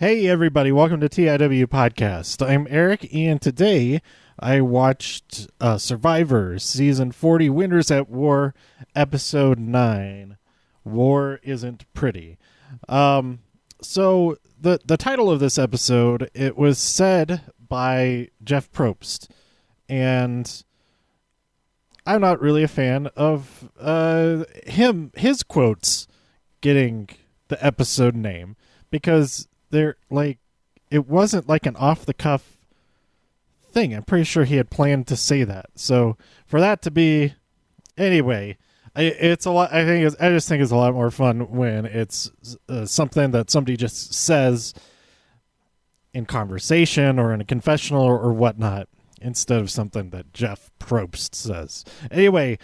Hey everybody, welcome to TIW Podcast. I'm Eric, and today I watched Survivor Season 40 Winners at War, Episode 9. War Isn't Pretty. So the title of this episode, it was said by Jeff Probst, and I'm not really a fan of his quotes getting the episode name, because they're like, it wasn't like an off the cuff thing. I'm pretty sure he had planned to say that. So for that to be, anyway, it's a lot. I just think it's a lot more fun when it's something that somebody just says in conversation or in a confessional or whatnot, instead of something that Jeff Probst says. Anyway,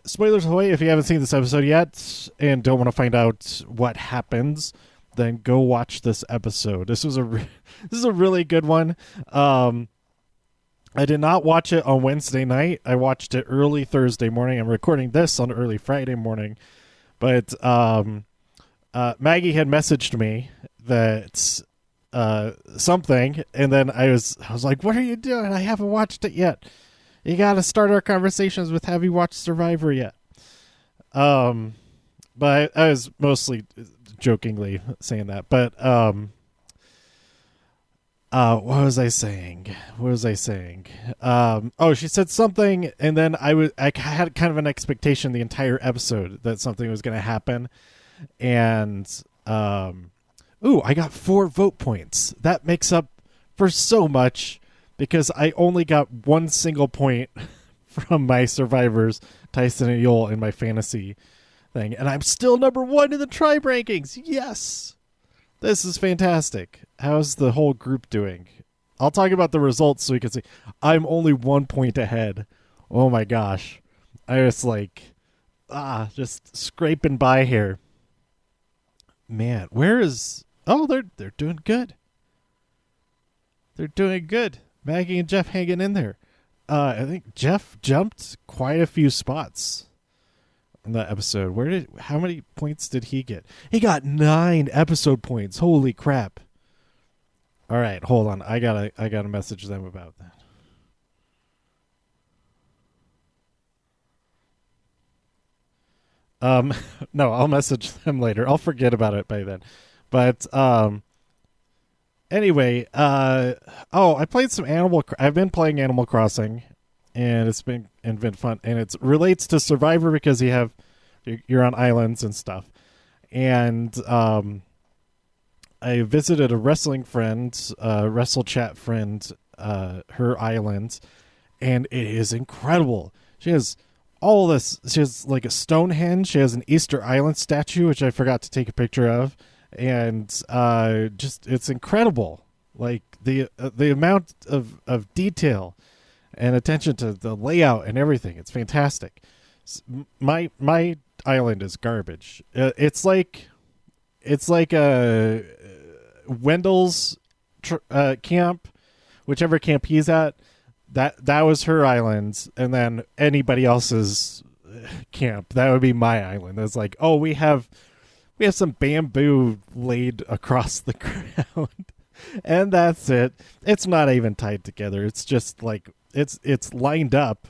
spoilers away if you haven't seen this episode yet and don't want to find out what happens. Then go watch this episode. This is a really good one. I did not watch it on Wednesday night. I watched it early Thursday morning. I'm recording this on early Friday morning. But Maggie had messaged me that something, and then I was like, "What are you doing? I haven't watched it yet. You got to start our conversations with, have you watched Survivor yet?" But I was mostly jokingly saying that. But what was I saying? She said something, and then I had kind of an expectation the entire episode that something was going to happen, and I got 4 vote points. That makes up for so much, because I only got 1 single point from my survivors, Tyson and Yule, in my fantasy thing, and I'm still number 1 in the tribe rankings. Yes, this is fantastic. How's the whole group doing? I'll talk about the results so you can see. I'm only 1 point ahead. Oh my gosh, I was like, just scraping by here. Man, where is? Oh, they're doing good. They're doing good. Maggie and Jeff hanging in there. I think Jeff jumped quite a few spots in that episode. How many points did he get? He got 9 episode points. Holy crap. All right, hold on. I gotta message them about that. No, I'll message them later. I'll forget about it by then. But anyway, I played some I've been playing Animal Crossing, and it's been fun, and it relates to Survivor because you're on islands and stuff. And I visited a wrestling friend, wrestle chat friend, her island, and it is incredible. She has all this. She has like a Stonehenge. She has an Easter Island statue, which I forgot to take a picture of, and just it's incredible. Like the amount of detail and attention to the layout and everything. It's fantastic. My island is garbage. It's like a Wendell's camp, whichever camp he's at. That was her island, and then anybody else's camp, that would be my island. It's like, oh, we have some bamboo laid across the ground, and that's it. It's not even tied together. It's just like it's lined up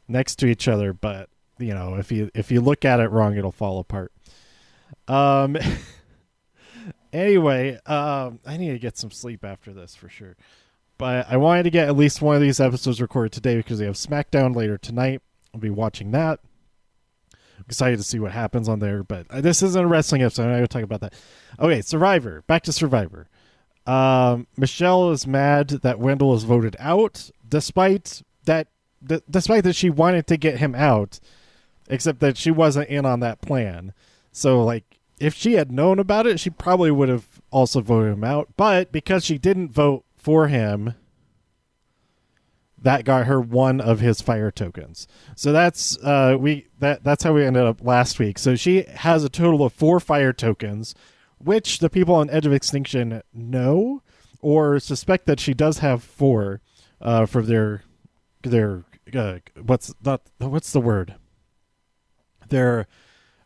next to each other, but you know, if you look at it wrong, it'll fall apart. Anyway, I need to get some sleep after this for sure. But I wanted to get at least one of these episodes recorded today because we have SmackDown later tonight. I'll be watching that. I'm excited to see what happens on there, but this isn't a wrestling episode. I'm not going to talk about that. Okay, Survivor. Back to Survivor. Michelle is mad that Wendell was voted out, despite that she wanted to get him out, except that she wasn't in on that plan. So, like, if she had known about it, she probably would have also voted him out. But because she didn't vote for him, that got her one of his fire tokens. So that's how we ended up last week. So she has a total of 4 fire tokens, which the people on Edge of Extinction know or suspect that she does have 4 for their what's the word? Their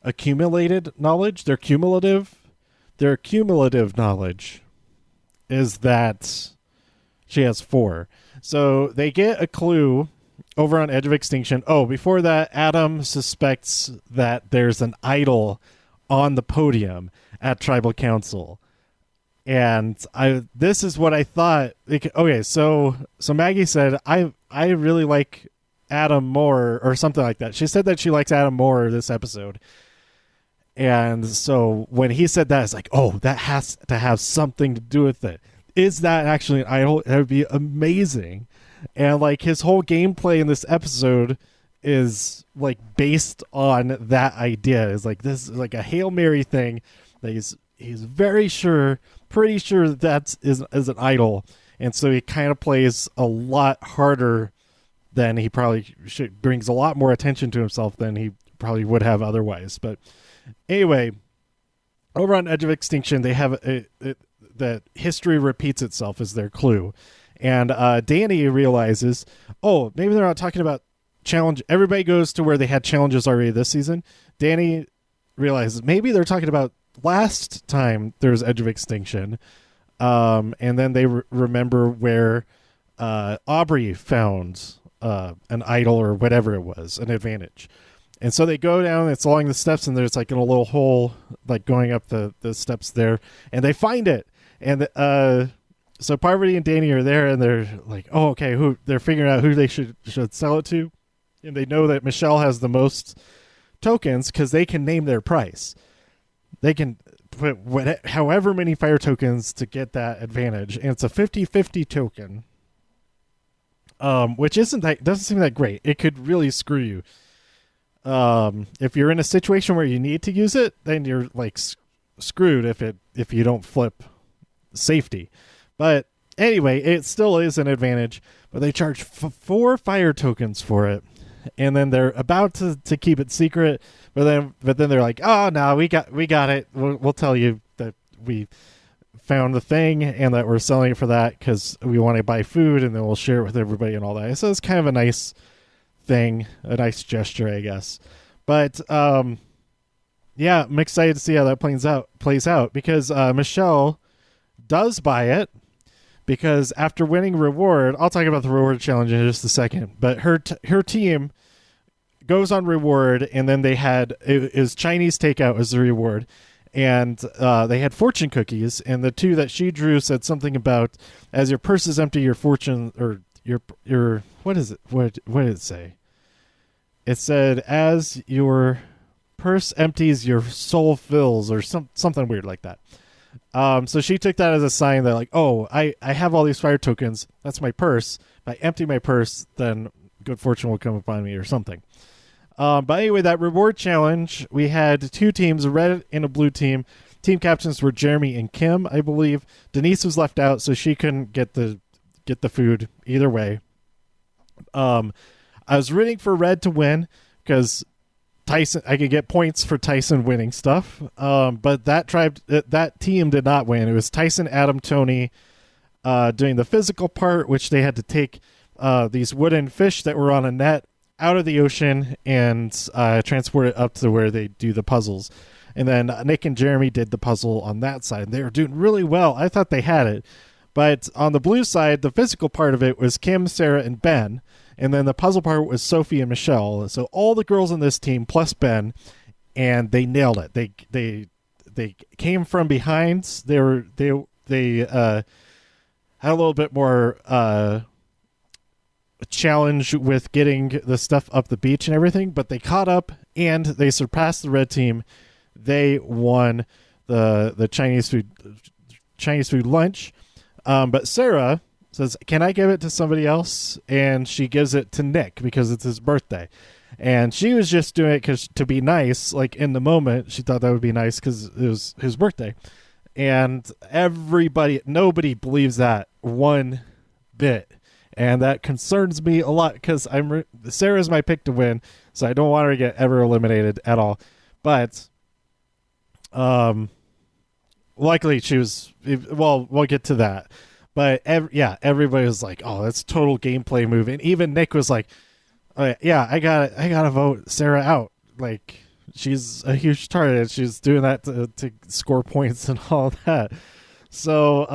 accumulated knowledge, their cumulative their cumulative knowledge is that she has 4. So they get a clue over on Edge of Extinction. Oh, before that, Adam suspects that there's an idol on the podium at Tribal Council. And this is what I thought. Okay, so Maggie said, I really like Adam more, or something like that. She said that she likes Adam more this episode. And so when he said that, it's like, oh, that has to have something to do with it. Is that actually an idol? That would be amazing. And like his whole gameplay in this episode is like based on that idea. It's like this is like a Hail Mary thing that he's pretty sure that is an idol. And so he kind of plays a lot harder than he probably should, brings a lot more attention to himself than he probably would have otherwise. But anyway, over on Edge of Extinction, they have that history repeats itself as their clue. And Danny realizes, oh, maybe they're not talking about challenge. Everybody goes to where they had challenges already this season. Danny realizes maybe they're talking about last time there was Edge of Extinction. And then they remember where Aubrey found an idol or whatever it was, an advantage. And so they go down, it's along the steps, and there's like in a little hole, like going up the steps there, and they find it. And so Parvati and Danny are there, and they're like, oh, okay, they're figuring out who they should sell it to. And they know that Michelle has the most tokens because they can name their price. They can put however many fire tokens to get that advantage. And it's a 50-50 token, which doesn't seem that great. It could really screw you. If you're in a situation where you need to use it, then you're like screwed if you don't flip safety. But anyway, it still is an advantage, but they charge 4 fire tokens for it. And then they're about to keep it secret, but then they're like, oh no, we got it. We'll tell you that we found the thing and that we're selling it for that because we want to buy food, and then we'll share it with everybody and all that. So it's kind of a nice thing, a nice gesture, I guess. But yeah, I'm excited to see how that plays out because Michelle does buy it, because after winning reward, I'll talk about the reward challenge in just a second, but her team goes on reward, and then they had it was Chinese takeout as the reward, and they had fortune cookies, and the 2 that she drew said something about, as your purse is empty, your fortune, or your what is it? What did it say? It said, as your purse empties, your soul fills, or something weird like that. So she took that as a sign that, like, oh, I have all these fire tokens. That's my purse. If I empty my purse, then good fortune will come upon me or something. But anyway, that reward challenge, we had 2 teams, a red and a blue team. Team captains were Jeremy and Kim, I believe. Denise was left out, so she couldn't get the food either way. I was rooting for red to win because Tyson, I could get points for Tyson winning stuff. But that team did not win. It was Tyson, Adam, Tony doing the physical part, which they had to take these wooden fish that were on a net out of the ocean and transport it up to where they do the puzzles. And then Nick and Jeremy did the puzzle on that side. They were doing really well. I thought they had it. But on the blue side, the physical part of it was Kim, Sarah, and Ben. And then the puzzle part was Sophie and Michelle. So all the girls on this team plus Ben, and they nailed it. They came from behind. They had a little bit more challenge with getting the stuff up the beach and everything, but they caught up and they surpassed the red team. They won the Chinese food lunch. But Sarah says, can I give it to somebody else? And she gives it to Nick because it's his birthday. And she was just doing it to be nice. Like in the moment, she thought that would be nice because it was his birthday. And nobody believes that one bit. And that concerns me a lot because Sarah's my pick to win. So I don't want her to get ever eliminated at all. But luckily she was, well, we'll get to that. But everybody was like, oh, that's a total gameplay move. And even Nick was like, oh, yeah, I gotta vote Sarah out. Like, she's a huge target. She's doing that to score points and all that. So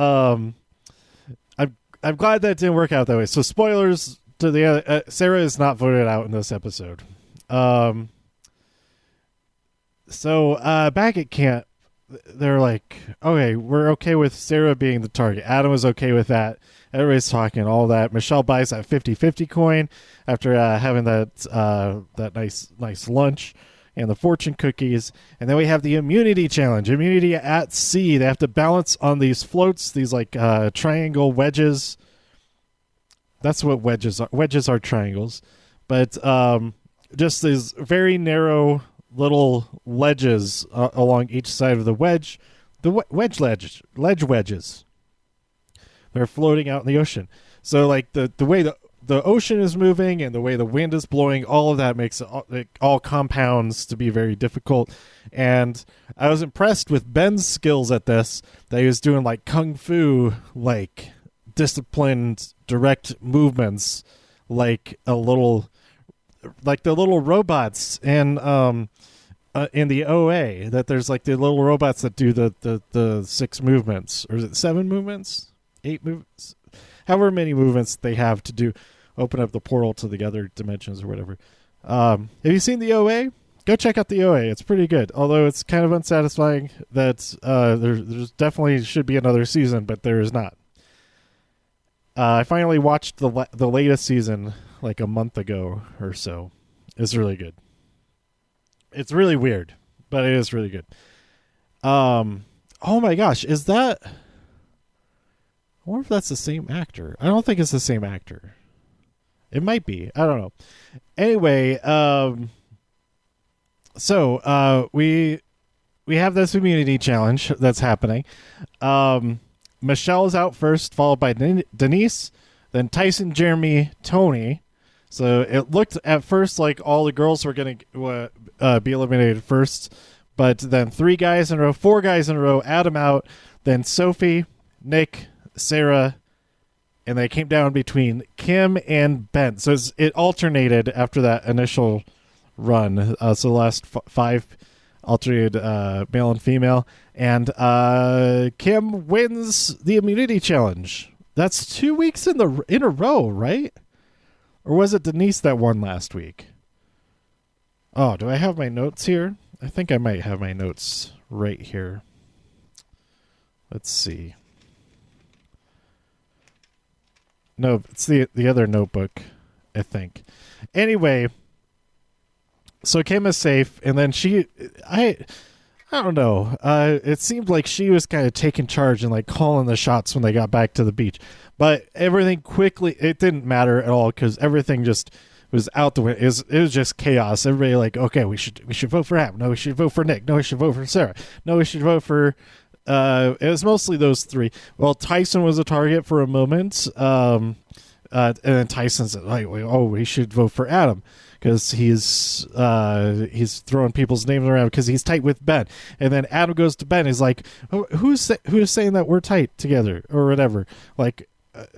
I'm glad that didn't work out that way. So spoilers to the other. Sarah is not voted out in this episode. So back at camp, they're like, okay, we're okay with Sarah being the target. Adam was okay with that. Everybody's talking all that. Michelle buys that 50-50 coin after having that nice lunch and the fortune cookies. And then we have the immunity challenge. Immunity at sea. They have to balance on these floats, these like triangle wedges. That's what wedges are. Wedges are triangles. But just these very narrow little ledges along each side of the wedge. The ledge wedges. They're floating out in the ocean. So like the way the ocean is moving and the way the wind is blowing, all of that makes it all compounds to be very difficult. And I was impressed with Ben's skills at this, that he was doing like kung fu, like disciplined direct movements, like the little robots in the OA, that there's like the little robots that do the 6 movements, or is it 7 movements, 8 movements, however many movements they have to do, open up the portal to the other dimensions or whatever. Have you seen the OA? Go check out the OA. It's pretty good, although it's kind of unsatisfying that there's definitely should be another season, but there is not. I finally watched the latest season like a month ago or so. It's really good. It's really weird, but it is really good. Oh my gosh, is that... I wonder if that's the same actor. I don't think it's the same actor. It might be. I don't know. Anyway, so we have this immunity challenge that's happening. Michelle's out first, followed by Denise, then Tyson, Jeremy, Tony. So it looked at first like all the girls were going to be eliminated first, but then 4 guys in a row, Adam out, then Sophie, Nick, Sarah, and they came down between Kim and Ben. So it alternated after that initial run. So the last 5 alternated male and female, and Kim wins the immunity challenge. That's 2 weeks in a row, right? Or was it Denise that won last week? Oh, do I have my notes here? I think I might have my notes right here. Let's see. No, it's the other notebook, I think. Anyway, so Kim is safe, and then I don't know. It seemed like she was kind of taking charge and like calling the shots when they got back to the beach. But everything quickly, it didn't matter at all because everything just was out the window. It was just chaos. Everybody like, okay, we should vote for Adam. No, we should vote for Nick. No, we should vote for Sarah. No, we should vote for. It was mostly those 3. Well, Tyson was a target for a moment, and then Tyson said, like, "Oh, we should vote for Adam." Because he's throwing people's names around because he's tight with Ben, and then Adam goes to Ben. He's like, oh, "Who's saying that we're tight together or whatever? Like,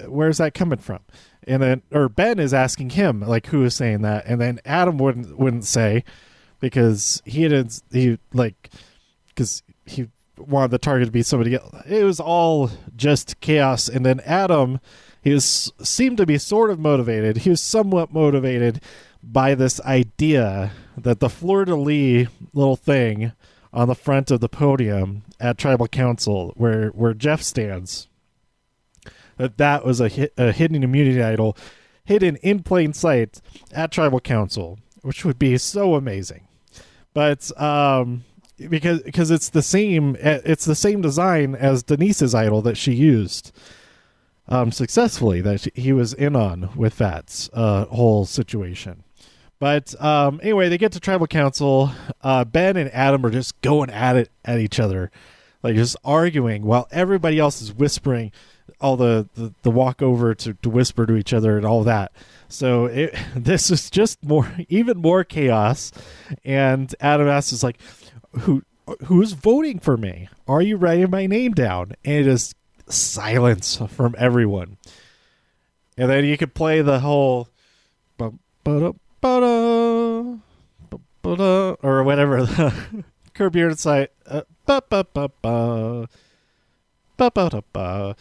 where's that coming from?" And then, or Ben is asking him like, "Who is saying that?" And then Adam wouldn't say because he wanted the target to be somebody else. It was all just chaos. And then Adam, seemed to be sort of motivated. He was somewhat motivated by this idea that the fleur-de-lis little thing on the front of the podium at Tribal Council where Jeff stands, that was a hidden immunity idol hidden in plain sight at Tribal Council, which would be so amazing. But because it's the same design as Denise's idol that she used successfully, that he was in on with that whole situation. But anyway, they get to Tribal Council. Ben and Adam are just going at each other, like just arguing while everybody else is whispering all the walk over to whisper to each other and all that. So this is just even more chaos. And Adam asks is like, who's voting for me? Are you writing my name down? And it is silence from everyone. And then you could play the whole or whatever. Curb Your Insight. Ba ba ba ba. Ba ba da ba.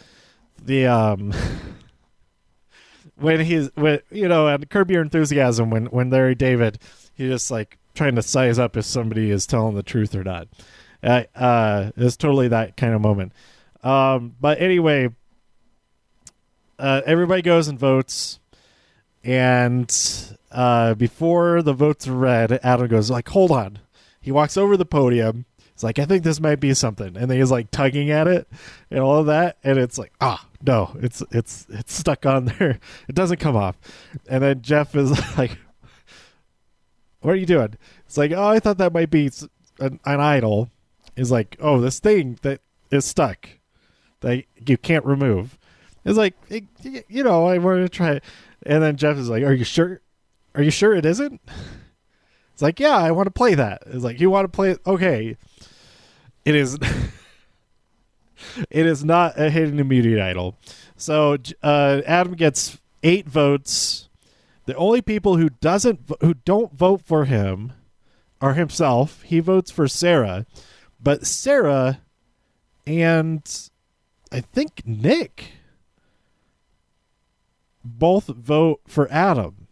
The and Curb Your Enthusiasm when Larry David, he's just like trying to size up if somebody is telling the truth or not. It's totally that kind of moment. But anyway, everybody goes and votes, and before the votes are read, Adam goes like, "Hold on." He walks over the podium. He's like, "I think this might be something," and then he's like tugging at it and all of that, and it's like, no, it's stuck on there. It doesn't come off. And then Jeff is like, "What are you doing?" It's like, "Oh, I thought that might be an idol." He's like, "Oh, this thing that is stuck that you can't remove." It's like, I wanted to try it. And then Jeff is like, "Are you sure? Are you sure it isn't?" It's like, "Yeah, I want to play that." It's like, "You want to play it? Okay." It is. It is not a hidden immunity idol. So Adam gets 8 votes. The only people who don't vote for him are himself. He votes for Sarah, but Sarah and I think Nick both vote for Adam.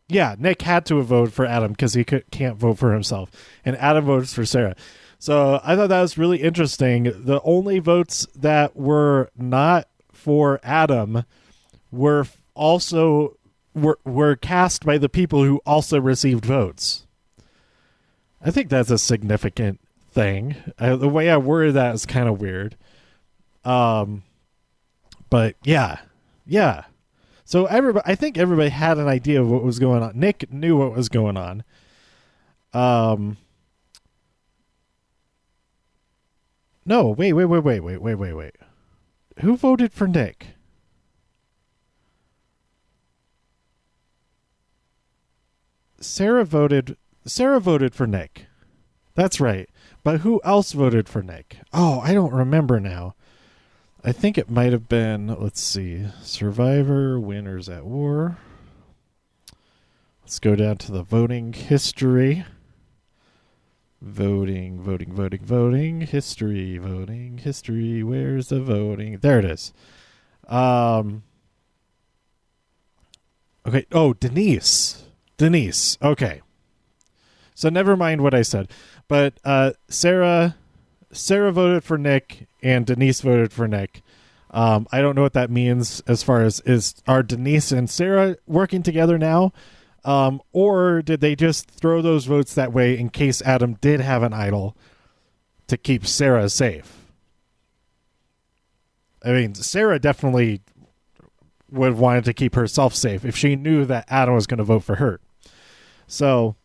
Yeah, Nick had to have voted for Adam because he can't vote for himself, and Adam votes for Sarah. So I thought that was really interesting. The only votes that were not for Adam were also were cast by the people who also received votes. I think that's a significant thing. The way I worded that is kind of weird. But yeah. So I think everybody had an idea of what was going on. Nick knew what was going on. No, wait. Who voted for Nick? Sarah voted for Nick. That's right. But who else voted for Nick? Oh, I don't remember now. I think it might have been, let's see, Survivor, Winners at War. Let's go down to the voting history. Voting, history, where's the voting? There it is. Okay, Denise, okay. So never mind what I said. But Sarah voted for Nick, and Denise voted for Nick. I don't know what that means as far as are Denise and Sarah working together now? Or did they just throw those votes that way in case Adam did have an idol to keep Sarah safe? I mean, Sarah definitely would have wanted to keep herself safe if she knew that Adam was going to vote for her. So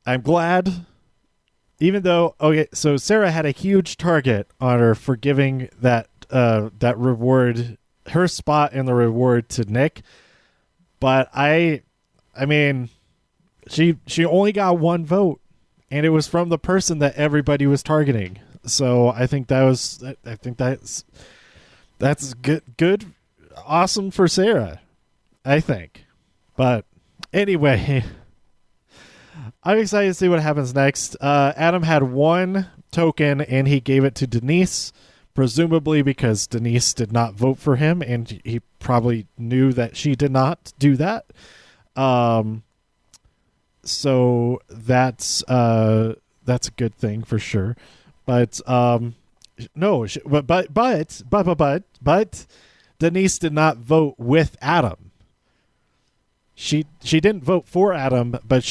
I'm glad, even though, so Sarah had a huge target on her for giving that reward, her spot in the reward to Nick. But I mean, she only got one vote, and it was from the person that everybody was targeting. So I think that's good, awesome for Sarah, I think. But anyway, I'm excited to see what happens next. Adam had one token, and he gave it to Denise, presumably because Denise did not vote for him, and he probably knew that she did not do that. So that's a good thing for sure. But but Denise did not vote with Adam. She didn't vote for Adam, but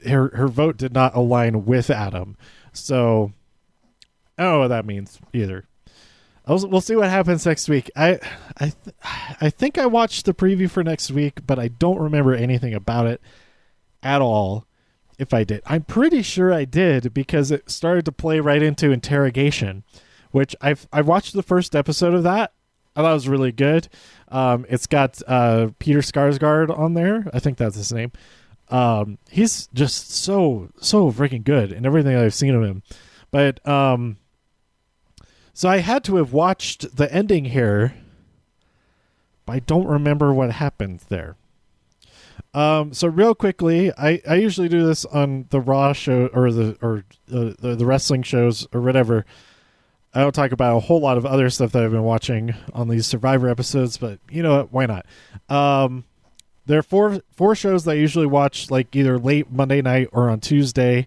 her vote did not align with Adam. So I don't know what that means either. We'll see what happens next week. I think I watched the preview for next week, but I don't remember anything about it at all. If I did, I'm pretty sure I did, because it started to play right into interrogation, which I watched the first episode of that. I thought it was really good. It's got Peter Skarsgård on there. I think that's his name. He's just so freaking good in everything I've seen of him. But so I had to have watched the ending here, but I don't remember what happened there. So real quickly, I usually do this on the Raw show or the wrestling shows or whatever. I don't talk about a whole lot of other stuff that I've been watching on these Survivor episodes, but you know what? Why not? There are four shows that I usually watch, like either late Monday night or on Tuesday,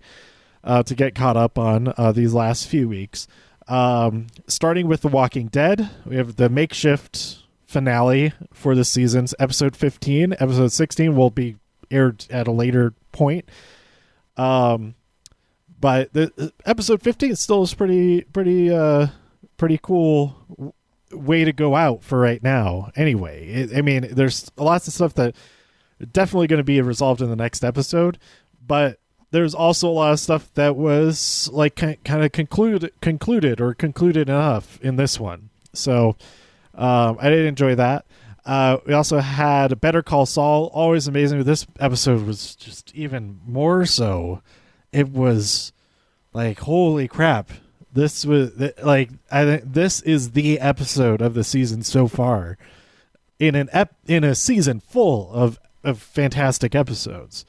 to get caught up on these last few weeks. Starting with The Walking Dead, we have the makeshift finale for the season's episode 15. Episode 16 will be aired at a later point. But the episode 15 still is pretty cool way to go out for right now. Anyway, I mean, there's lots of stuff that definitely going to be resolved in the next episode, but there's also a lot of stuff that was like kind of concluded enough in this one. So I did enjoy that. We also had Better Call Saul, always amazing. This episode was just even more so. It was like, holy crap. This was like, I think this is the episode of the season so far in a season full of fantastic episodes.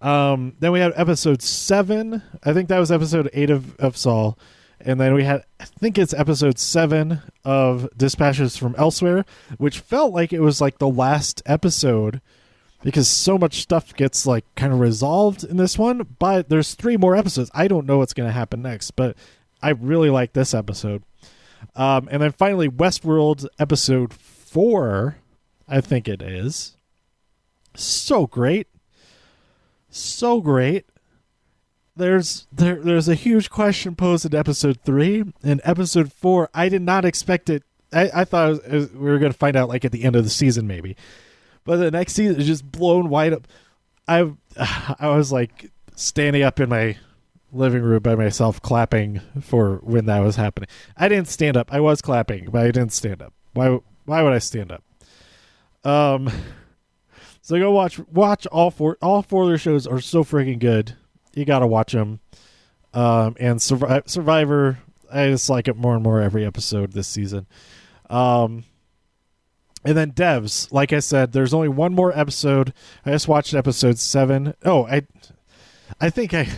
Then we had episode 7. I think that was episode 8 of Saul. And then we had, I think it's episode 7 of Dispatches from Elsewhere, which felt like it was like the last episode because so much stuff gets like kind of resolved in this one, but there's 3 more episodes. I don't know what's going to happen next, but I really like this episode. And then finally, Westworld episode 4, I think it is. So great. So great. There's a huge question posed in episode 3. In episode 4, I did not expect it. I thought we were going to find out like at the end of the season maybe. But the next season is just blown wide up. I was like standing up in my living room by myself clapping for when that was happening. I didn't stand up. I was clapping, but I didn't stand up. Why would I stand up? So go watch all four of their shows are so freaking good. You got to watch them. And Survivor, I just like it more and more every episode this season. And then Devs, like I said, there's only one more episode. I just watched episode 7. Oh, I think I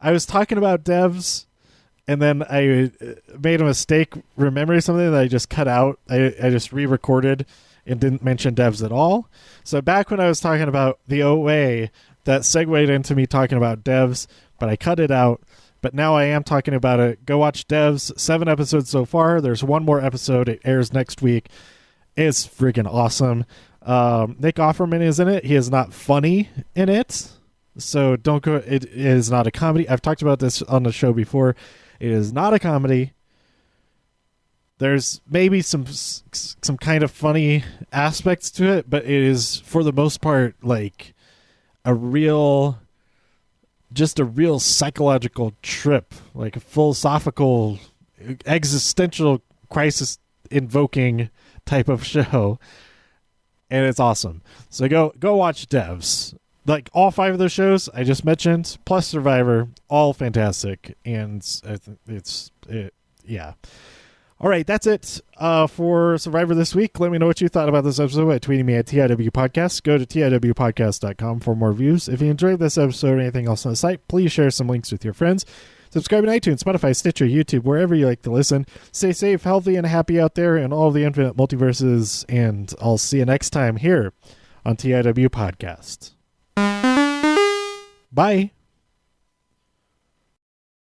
was talking about Devs, and then I made a mistake remembering something that I just cut out. I just re-recorded and didn't mention Devs at all. So back when I was talking about the OA, that segued into me talking about Devs, but I cut it out. But now I am talking about it. Go watch Devs. 7 episodes so far. There's one more episode. It airs next week. It's freaking awesome. Nick Offerman is in it. He is not funny in it. So don't go. It is not a comedy. I've talked about this on the show before. It is not a comedy. There's maybe some kind of funny aspects to it, but it is for the most part like a real psychological trip, like a philosophical, existential crisis invoking type of show, and it's awesome. So go watch Devs. Like all 5 of those shows I just mentioned, plus Survivor, all fantastic, and yeah. All right, that's it for Survivor this week. Let me know what you thought about this episode by tweeting me at TIW Podcast. Go to TIWpodcast.com for more views. If you enjoyed this episode or anything else on the site, please share some links with your friends. Subscribe on iTunes, Spotify, Stitcher, YouTube, wherever you like to listen. Stay safe, healthy, and happy out there in all of the infinite multiverses, and I'll see you next time here on TIW Podcast. Bye.